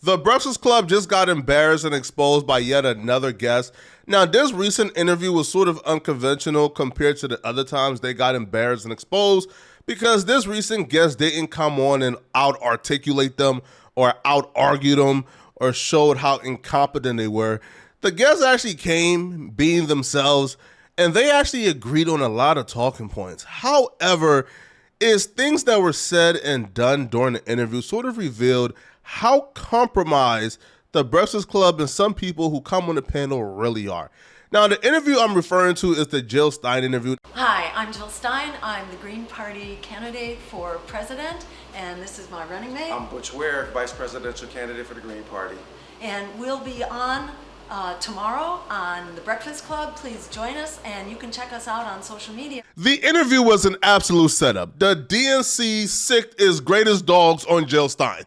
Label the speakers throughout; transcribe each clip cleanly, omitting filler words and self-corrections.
Speaker 1: The Breakfast Club just got embarrassed and exposed by yet another guest. Now, this recent interview was sort of unconventional compared to the other times they got embarrassed and exposed because this recent guest didn't come on and out-articulate them or out-argue them or showed how incompetent they were. The guests actually came being themselves, and they actually agreed on a lot of talking points. However, is things that were said and done during the interview sort of revealed how compromised the Breakfast Club and some people who come on the panel really are. Now, the interview I'm referring to is the Jill Stein interview.
Speaker 2: Hi, I'm Jill Stein. I'm the Green Party candidate for president, and this is my running mate.
Speaker 3: I'm Butch Ware, vice presidential candidate for the Green Party.
Speaker 2: And we'll be on tomorrow on The Breakfast Club. Please join us, and you can check us out on social media.
Speaker 1: The interview was an absolute setup. The DNC sicked its greatest dogs on Jill Stein.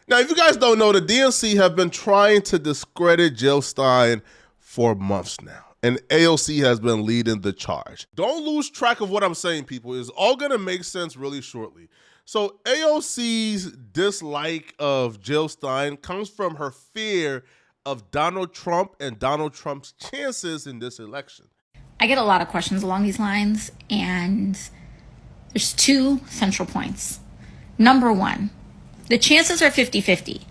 Speaker 1: Now, if you guys don't know, the DNC have been trying to discredit Jill Stein for months now, and AOC has been leading the charge. Don't lose track of what I'm saying, people. It's all going to make sense really shortly. So AOC's dislike of Jill Stein comes from her fear of Donald Trump and Donald Trump's chances in this election.
Speaker 4: I get a lot of questions along these lines, and there's two central points. Number one, the chances are 50-50.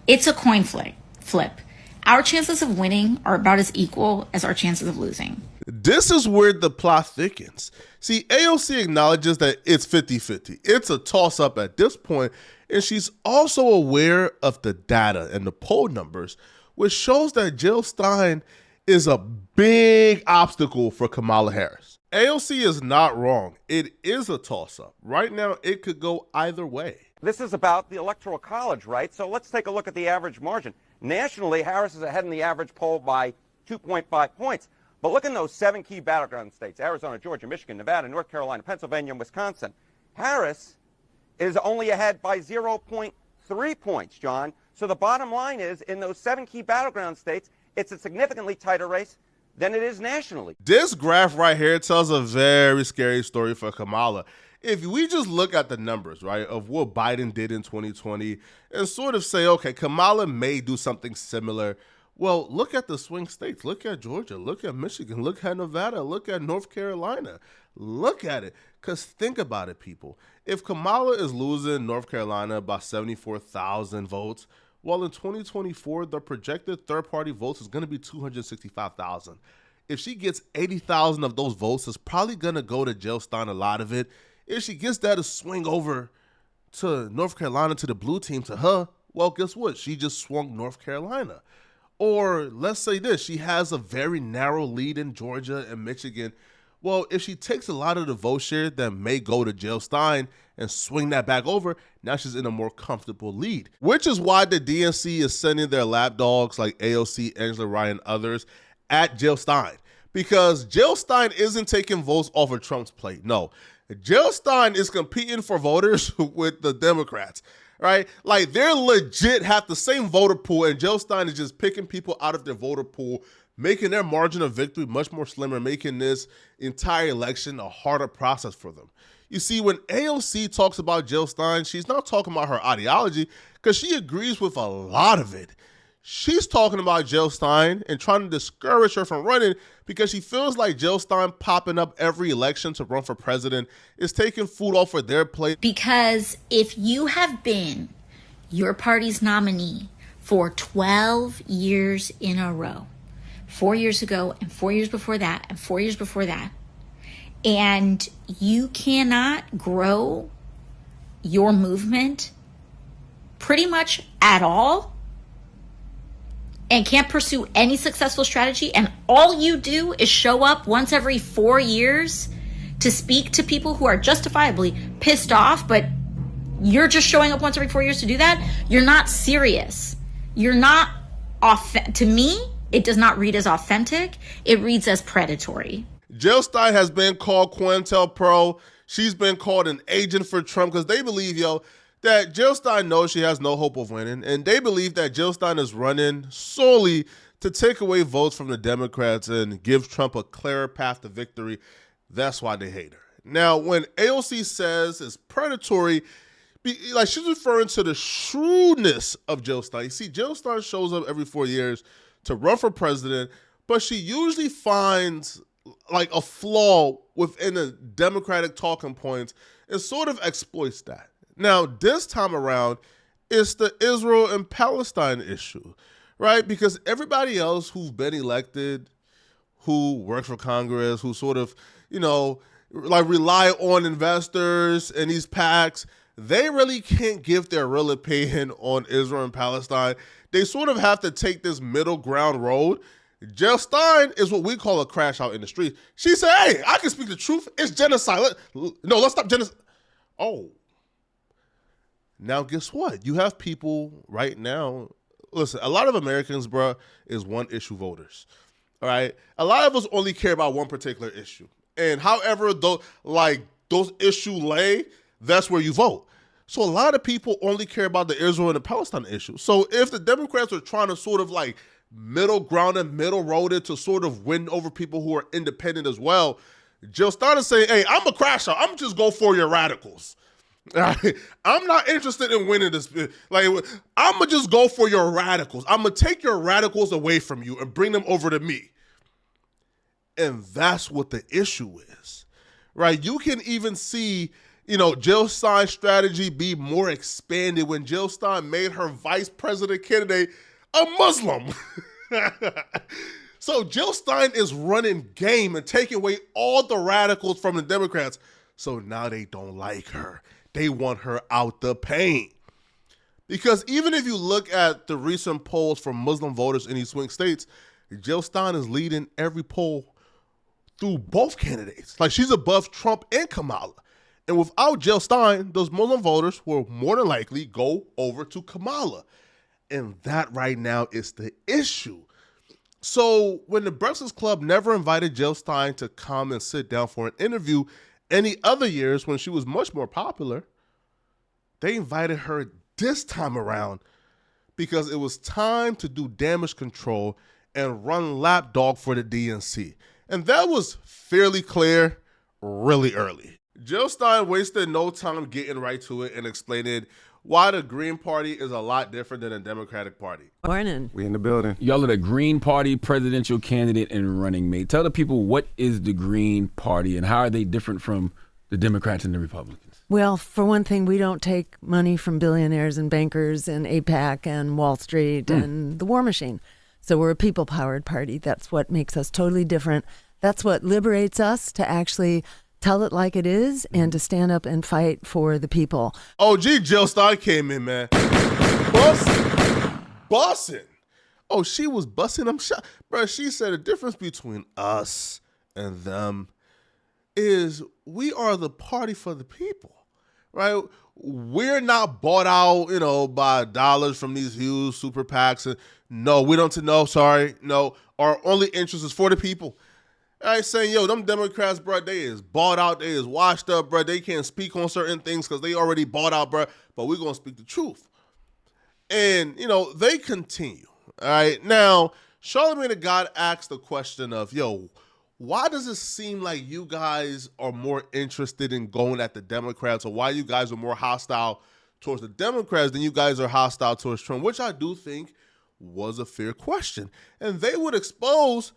Speaker 4: It's a coin flip. Our chances of winning are about as equal as our chances of losing.
Speaker 1: This is where the plot thickens. See, AOC acknowledges that it's 50-50. It's a toss-up at this point, and she's also aware of the data and the poll numbers, which shows that Jill Stein is a big obstacle for Kamala Harris. AOC is not wrong. It is a toss-up. Right now, it could go either way.
Speaker 5: This is about the Electoral College, right? So let's take a look at the average margin. Nationally, Harris is ahead in the average poll by 2.5 points. But look in those 7 key battleground states, Arizona, Georgia, Michigan, Nevada, North Carolina, Pennsylvania, and Wisconsin. Harris is only ahead by 0.3 points, John. So the bottom line is, in those 7 key battleground states, it's a significantly tighter race than it is nationally.
Speaker 1: This graph right here tells a very scary story for Kamala. If we just look at the numbers, right, of what Biden did in 2020 and sort of say, okay, Kamala may do something similar. Well, look at the swing states. Look at Georgia. Look at Michigan. Look at Nevada. Look at North Carolina. Look at it. Because think about it, people. If Kamala is losing North Carolina by 74,000 votes, well, in 2024, the projected third-party votes is going to be 265,000. If she gets 80,000 of those votes, it's probably going to go to Jill Stein, a lot of it. If she gets that to swing over to North Carolina, to the blue team, to her, well, guess what? She just swung North Carolina. Or let's say this, she has a very narrow lead in Georgia and Michigan. Well, if she takes a lot of the vote share that may go to Jill Stein and swing that back over, now she's in a more comfortable lead. Which is why the DNC is sending their lapdogs like AOC, Angela Ryan, others at Jill Stein. Because Jill Stein isn't taking votes off of Trump's plate. No. Jill Stein is competing for voters with the Democrats, right? Like, they're legit have the same voter pool, and Jill Stein is just picking people out of their voter pool, making their margin of victory much more slimmer, making this entire election a harder process for them. You see, when AOC talks about Jill Stein, she's not talking about her ideology because she agrees with a lot of it. She's talking about Jill Stein and trying to discourage her from running because she feels like Jill Stein popping up every election to run for president is taking food off of their plate.
Speaker 4: Because if you have been your party's nominee for 12 years in a row, 4 years ago and 4 years before that and 4 years before that, and you cannot grow your movement pretty much at all, and can't pursue any successful strategy, and all you do is show up once every 4 years to speak to people who are justifiably pissed off, but you're just showing up once every 4 years to do that, you're not serious. You're not to me, it does not read as authentic. It reads as predatory.
Speaker 1: Jill Stein has been called COINTELPRO. She's been called an agent for Trump because they believe, that Jill Stein knows she has no hope of winning, and they believe that Jill Stein is running solely to take away votes from the Democrats and give Trump a clearer path to victory. That's why they hate her. Now, when AOC says it's predatory, Like, she's referring to the shrewdness of Jill Stein. You see, Jill Stein shows up every 4 years to run for president, but she usually finds like a flaw within the Democratic talking points and sort of exploits that. Now, this time around, it's the Israel and Palestine issue, right? Because everybody else who's been elected, who works for Congress, who sort of, like rely on investors and these PACs, they really can't give their real opinion on Israel and Palestine. They sort of have to take this middle ground road. Jill Stein is what we call a crash out in the street. She said, hey, I can speak the truth. It's genocide. Let's stop genocide. Oh. Now, guess what? You have people right now. Listen, a lot of Americans, bro, is one issue voters. All right? A lot of us only care about one particular issue. And however those issues lay, that's where you vote. So a lot of people only care about the Israel and the Palestine issue. So if the Democrats are trying to sort of like middle ground and middle roaded to sort of win over people who are independent as well, Jill Stein is saying, hey, I'm a crash out. I'm just go for your radicals. I'm not interested in winning this. Like, I'm going to just go for your radicals. I'm going to take your radicals away from you and bring them over to me. And that's what the issue is, right? You can even see, Jill Stein's strategy be more expanded when Jill Stein made her vice president candidate a Muslim. So Jill Stein is running game and taking away all the radicals from the Democrats. So now they don't like her. They want her out the paint. Because even if you look at the recent polls from Muslim voters in these swing states, Jill Stein is leading every poll through both candidates. Like, she's above Trump and Kamala. And without Jill Stein, those Muslim voters will more than likely go over to Kamala. And that right now is the issue. So when the Breakfast Club never invited Jill Stein to come and sit down for an interview any other years when she was much more popular, they invited her this time around because it was time to do damage control and run lapdog for the DNC. And that was fairly clear really early. Jill Stein wasted no time getting right to it and explaining why the Green Party is a lot different than the Democratic Party.
Speaker 6: Morning.
Speaker 3: We in the building.
Speaker 7: Y'all are the Green Party presidential candidate and running mate. Tell the people, what is the Green Party and how are they different from the Democrats and the Republicans?
Speaker 6: Well, for one thing, we don't take money from billionaires and bankers and AIPAC and Wall Street and the war machine. So we're a people-powered party. That's what makes us totally different. That's what liberates us to actually tell it like it is and to stand up and fight for the people.
Speaker 1: Oh, gee, Jill Stein came in, man. Bussin'. Oh, she was busting them shot. Bro, she said the difference between us and them is we are the party for the people, right? We're not bought out, by dollars from these huge super PACs. And no, we don't know. Sorry. No, our only interest is for the people. I ain't saying, them Democrats, bro, they is bought out. They is washed up, bro. They can't speak on certain things because they already bought out, bro. But we're going to speak the truth. And, they continue. All right. Now, Charlamagne the God asked the question of, why does it seem like you guys are more interested in going at the Democrats, or why you guys are more hostile towards the Democrats than you guys are hostile towards Trump, which I do think was a fair question. And they would expose,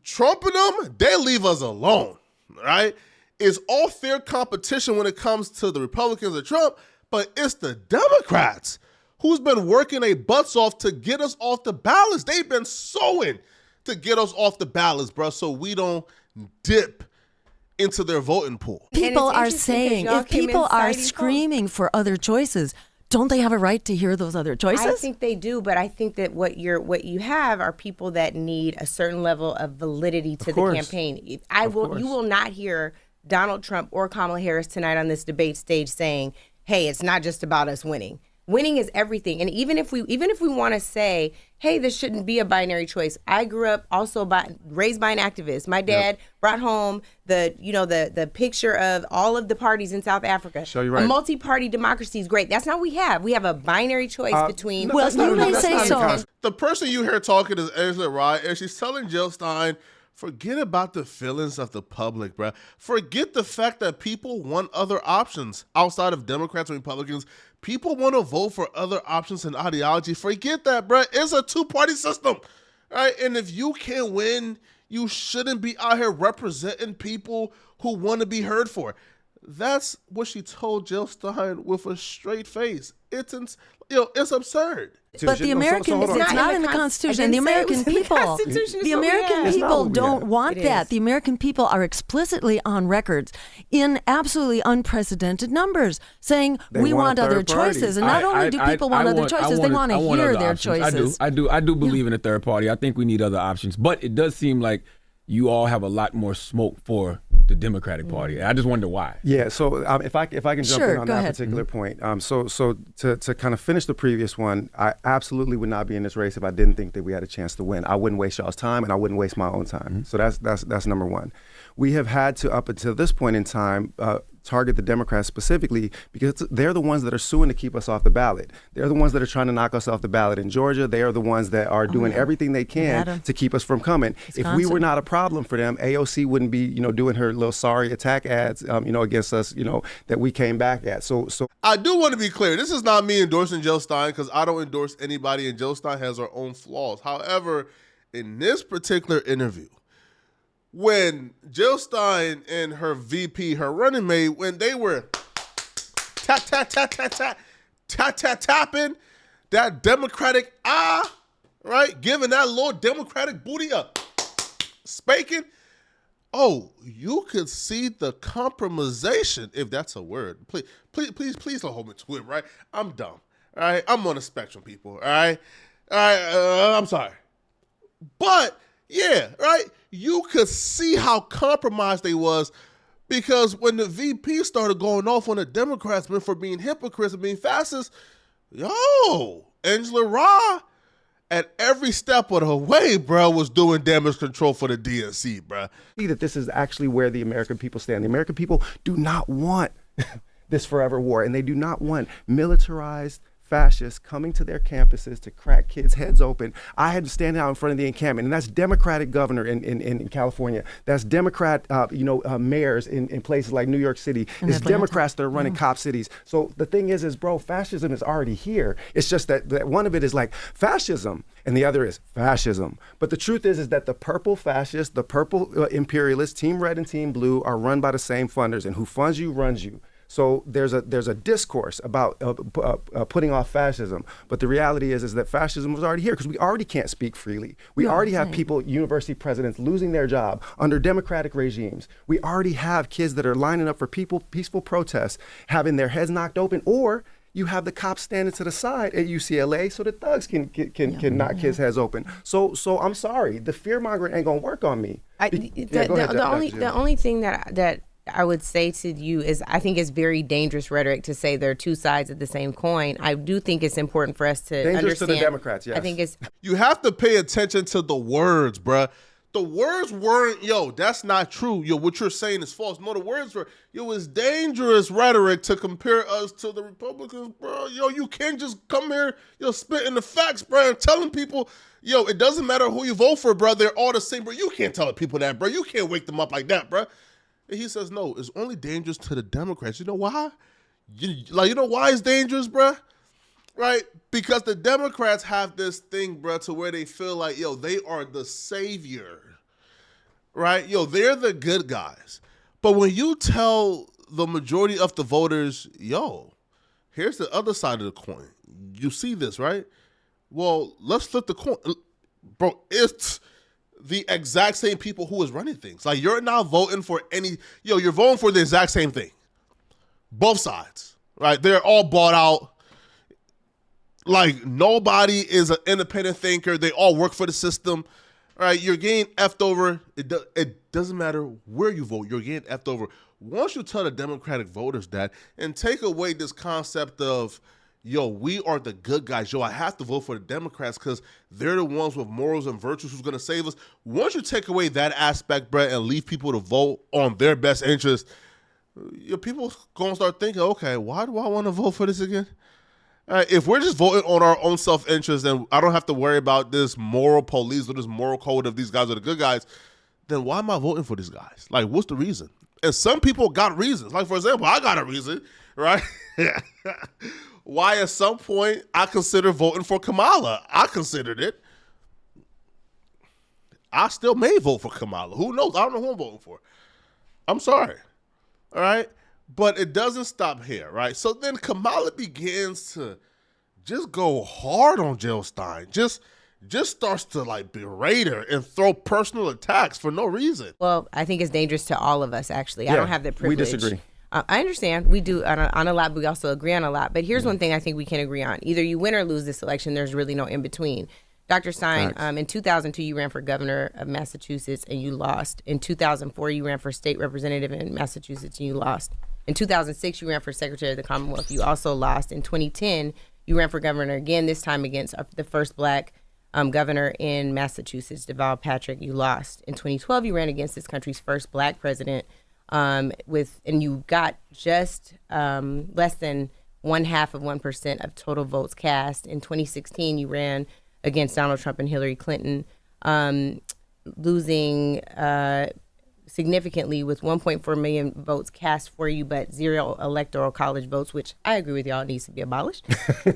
Speaker 1: Trump and them, they leave us alone, right? It's all fair competition when it comes to the Republicans and Trump, but it's the Democrats who's been working their butts off to get us off the ballots. They've been sowing to get us off the ballots, bro, so we don't dip into their voting pool.
Speaker 6: People are saying, if people are screaming for other choices, don't they have a right to hear those other choices?
Speaker 8: I think they do, but I think that what you have are people that need a certain level of validity to the campaign. You will not hear Donald Trump or Kamala Harris tonight on this debate stage saying, "Hey, it's not just about us winning. Winning is everything." And even if we want to say, "Hey, this shouldn't be a binary choice." I grew up raised by an activist. My dad brought home the picture of all of the parties in South Africa.
Speaker 3: Show you right.
Speaker 8: A multi-party democracy is great. That's not what we have. We have a binary choice between.
Speaker 6: Well, you may say so.
Speaker 1: The person you hear talking is Angela Rye, and she's telling Jill Stein Forget about the feelings of the public, bruh. Forget the fact that people want other options outside of Democrats and Republicans. People want to vote for other options and ideology. Forget that, bruh. It's a two-party system, right? And if you can't win, you shouldn't be out here representing people who want to be heard for. That's what she told Jill Stein with a straight face. It's absurd.
Speaker 6: But the American, it's not in the Constitution. The American people, don't want that. The American people are explicitly on records in absolutely unprecedented numbers saying we want other choices. And not only do people want other choices, they want to hear their choices.
Speaker 7: I do believe in a third party. I think we need other options. But it does seem like you all have a lot more smoke for the Democratic Party. I just wonder why.
Speaker 9: Yeah, so if I can jump in on that particular point. So to kind of finish the previous one, I absolutely would not be in this race if I didn't think that we had a chance to win. I wouldn't waste y'all's time, and I wouldn't waste my own time. So that's number one. We have had to, up until this point in time, target the Democrats specifically because they're the ones that are suing to keep us off the ballot. They're the ones that are trying to knock us off the ballot in Georgia. They are the ones that are doing everything they can to keep us from coming. Wisconsin. If we were not a problem for them, AOC wouldn't be, doing her little sorry attack ads, against us, that we came back at. So
Speaker 1: I do want to be clear. This is not me endorsing Jill Stein because I don't endorse anybody, and Jill Stein has her own flaws. However, in this particular interview, when Jill Stein and her VP, her running mate, when they were tapping that Democratic right? Giving that little Democratic booty a spanking. Oh, you could see the compromisation, if that's a word. Please don't hold me to it, right? I'm dumb, all right? I'm on the spectrum, people, all right? I'm sorry. But, yeah, right? You could see how compromised they was because when the VP started going off on the Democrats for being hypocrites and being fascists, Angela Rye at every step of the way, bro, was doing damage control for the DNC, bro.
Speaker 9: That this is actually where the American people stand. The American people do not want this forever war, and they do not want militarized fascists coming to their campuses to crack kids' heads open. I had to stand out in front of the encampment, and that's Democratic governor in California. That's Democrat, mayors in places like New York City. It's Democrats that are running cop cities. So the thing is, bro, fascism is already here. It's just that one of it is like fascism, and the other is fascism. But the truth is that the purple fascists, the purple imperialists, Team Red and Team Blue, are run by the same funders, and who funds you runs you. So there's a discourse about putting off fascism, but the reality is that fascism was already here because we already can't speak freely. We already have people, university presidents, losing their job under democratic regimes. We already have kids that are lining up for peaceful protests, having their heads knocked open, or you have the cops standing to the side at UCLA so the thugs can knock kids' heads open. So I'm sorry, the fear mongering ain't gonna work on me.
Speaker 8: The only thing that I would say to you is I think it's very dangerous rhetoric to say there are two sides of the same coin. I do think it's important for us to
Speaker 9: dangerous
Speaker 8: understand.
Speaker 9: To the Democrats, yes.
Speaker 8: I think it's...
Speaker 1: You have to pay attention to the words, bruh. The words weren't, that's not true. What you're saying is false. No, the words were, it's dangerous rhetoric to compare us to the Republicans, bro. You can't just come here, spitting the facts, bro, and telling people, it doesn't matter who you vote for, bro. They're all the same, bro. You can't tell people that, bro. You can't wake them up like that, bro. And he says, no, it's only dangerous to the Democrats. You know why? You know why it's dangerous, bruh? Right? Because the Democrats have this thing, bruh, to where they feel like, they are the savior. Right? They're the good guys. But when you tell the majority of the voters, here's the other side of the coin. You see this, right? Well, let's flip the coin. Bro, it's the exact same people who is running things. Like, you're now voting for you're voting for the exact same thing. Both sides, right? They're all bought out. Like, nobody is an independent thinker. They all work for the system, right? You're getting effed over. It doesn't matter where you vote. You're getting effed over. Once you tell the Democratic voters that and take away this concept of, we are the good guys. I have to vote for the Democrats because they're the ones with morals and virtues who's going to save us. Once you take away that aspect, Brett, and leave people to vote on their best interest, people going to start thinking, okay, why do I want to vote for this again? If we're just voting on our own self-interest, then I don't have to worry about this moral police or this moral code of these guys are the good guys, then why am I voting for these guys? Like, what's the reason? And some people got reasons. Like, for example, I got a reason, right? Why at some point I consider voting for Kamala. I considered it. I still may vote for Kamala. Who knows? I don't know who I'm voting for. I'm sorry. All right? But it doesn't stop here, right? So then Kamala begins to just go hard on Jill Stein. Just starts to like berate her and throw personal attacks for no reason.
Speaker 8: Well, I think it's dangerous to all of us, actually. I don't have that privilege.
Speaker 9: We disagree.
Speaker 8: I understand. We do on a lot, but we also agree on a lot. But here's one thing I think we can agree on. Either you win or lose this election. There's really no in between. Dr. Stein, in 2002, you ran for governor of Massachusetts and you lost. In 2004, you ran for state representative in Massachusetts and you lost. In 2006, you ran for secretary of the Commonwealth. You also lost. In 2010, you ran for governor again, this time against the first black governor in Massachusetts, Deval Patrick. You lost. In 2012, you ran against this country's first black president, and you got just less than 0.5% of total votes cast. In 2016, you ran against Donald Trump and Hillary Clinton, losing significantly with 1.4 million votes cast for you, but 0 electoral college votes, which I agree with y'all needs to be abolished.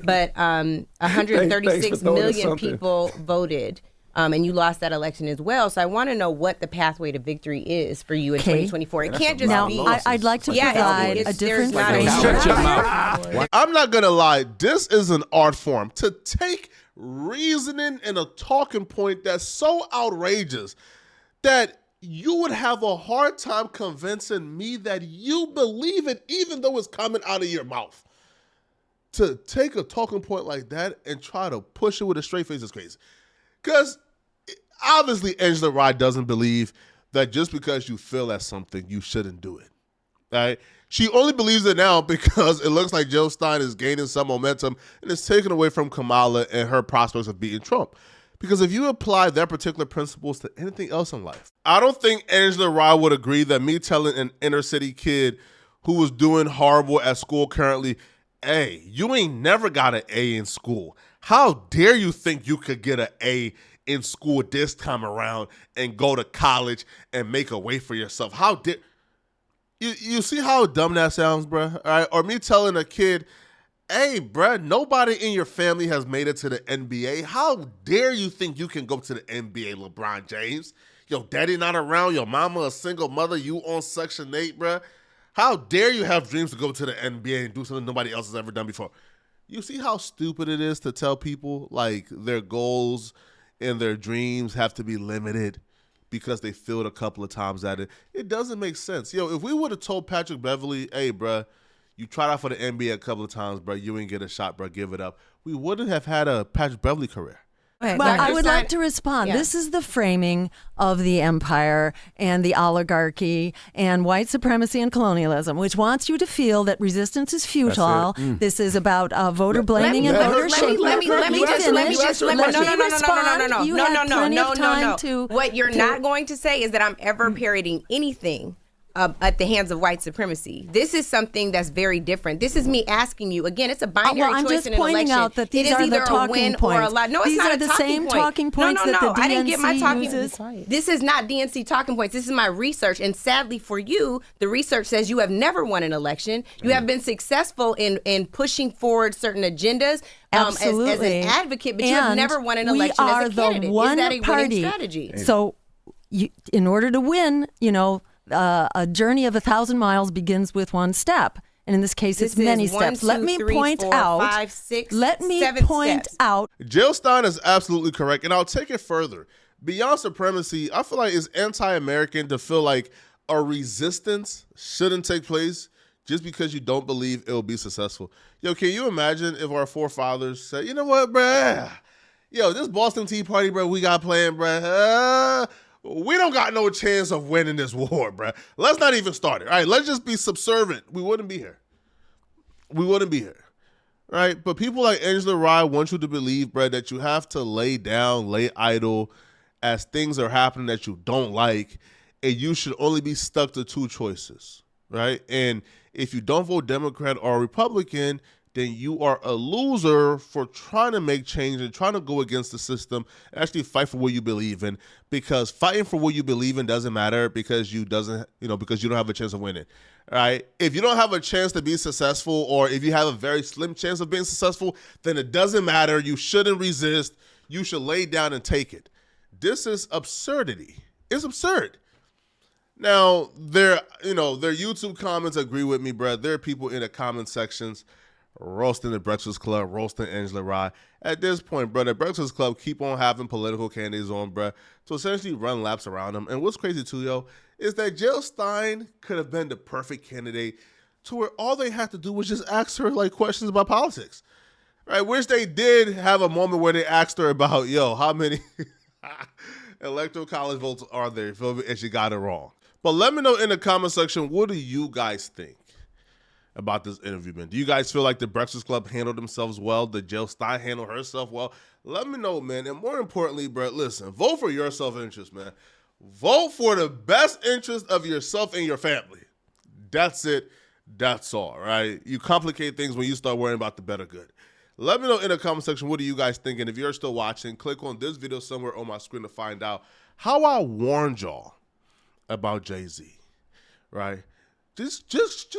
Speaker 8: But 136 million people voted. And you lost that election as well. So I want to know what the pathway to victory is for you in 2024. It can't just be.
Speaker 6: I'd like to provide a different
Speaker 7: Shut your mouth.
Speaker 1: I'm not going to lie. This is an art form. To take reasoning and a talking point that's so outrageous that you would have a hard time convincing me that you believe it, even though it's coming out of your mouth. To take a talking point like that and try to push it with a straight face is crazy. Because obviously Angela Rye doesn't believe that just because you feel at something, you shouldn't do it. Right? She only believes it now because it looks like Jill Stein is gaining some momentum and it's taken away from Kamala and her prospects of beating Trump. Because if you apply their particular principles to anything else in life, I don't think Angela Rye would agree that me telling an inner city kid who was doing horrible at school currently, hey, you ain't never got an A in school. How dare you think you could get an A in school this time around and go to college and make a way for yourself? How dare you see how dumb that sounds, bruh? All right? Or me telling a kid, hey, bruh, nobody in your family has made it to the NBA. How dare you think you can go to the NBA, LeBron James? Your daddy not around, your mama a single mother, you on Section 8, bruh. How dare you have dreams to go to the NBA and do something nobody else has ever done before? You see how stupid it is to tell people like their goals and their dreams have to be limited because they failed a couple of times at it? It doesn't make sense. If we would have told Patrick Beverly, hey, bruh, you tried out for the NBA a couple of times, bruh, you ain't get a shot, bruh, give it up, we wouldn't have had a Patrick Beverly career.
Speaker 6: Well, I would like to respond. Yeah. This is the framing of the empire and the oligarchy and white supremacy and colonialism, which wants you to feel that resistance is futile. This is about voter blaming and voter shaming.
Speaker 8: Let me just respond. No. What you're not going to say is that I'm ever parroting anything at the hands of white supremacy. This is something that's very different. This is me asking you again. It's a binary choice in an election.
Speaker 6: I'm just pointing out that these are the talking points.
Speaker 8: No, it's not a talking point. These are the same
Speaker 6: talking points that the DNC
Speaker 8: I didn't get my talking
Speaker 6: uses.
Speaker 8: This is not DNC talking points. This is my research. And sadly for you, the research says you have never won an election. You have been successful in pushing forward certain agendas. As an advocate, but you have never won an election as a candidate. Is that a winning strategy?
Speaker 6: So, in order to win, a journey of 1,000 miles begins with one step. And in this case, it's many steps. Let me point out.
Speaker 1: Jill Stein is absolutely correct. And I'll take it further. Beyond supremacy, I feel like it's anti-American to feel like a resistance shouldn't take place just because you don't believe it will be successful. Can you imagine if our forefathers said, you know what, bruh? This Boston Tea Party, bruh, we got planned, bruh. We don't got no chance of winning this war, bruh. Let's not even start it. All right, let's just be subservient. We wouldn't be here. Right? But people like Angela Rye want you to believe, bruh, that you have to lay idle as things are happening that you don't like, and you should only be stuck to two choices, right? And if you don't vote Democrat or Republican, then you are a loser for trying to make change and trying to go against the system and actually fight for what you believe in. Because fighting for what you believe in doesn't matter because because you don't have a chance of winning. Right? If you don't have a chance to be successful, or if you have a very slim chance of being successful, then it doesn't matter. You shouldn't resist. You should lay down and take it. This is absurdity. It's absurd. Now, their YouTube comments agree with me, bro. There are people in the comment sections roasting the Breakfast Club, roasting Angela Rye. At this point, bro, the Breakfast Club keep on having political candidates on, bro, to essentially run laps around them. And what's crazy too, yo, is that Jill Stein could have been the perfect candidate to where all they had to do was just ask her like questions about politics. Right? Which they did have a moment where they asked her about, how many electoral college votes are there? And she got it wrong. But let me know in the comment section, what do you guys think about this interview, man? Do you guys feel like the Breakfast Club handled themselves well? Did Jill Stein handle herself well? Let me know, man. And more importantly, bro, listen, vote for your self-interest, man. Vote for the best interest of yourself and your family. That's it. That's all, right? You complicate things when you start worrying about the better good. Let me know in the comment section, what do you guys think? And if you're still watching, click on this video somewhere on my screen to find out how I warned y'all about Jay-Z, right? Just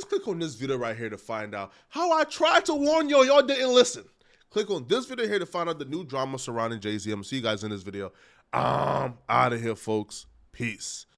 Speaker 1: click on this video right here to find out how I tried to warn y'all didn't listen. Click on this video here to find out the new drama surrounding Jay-Z. I'm gonna see you guys in this video. I'm out of here, folks. Peace.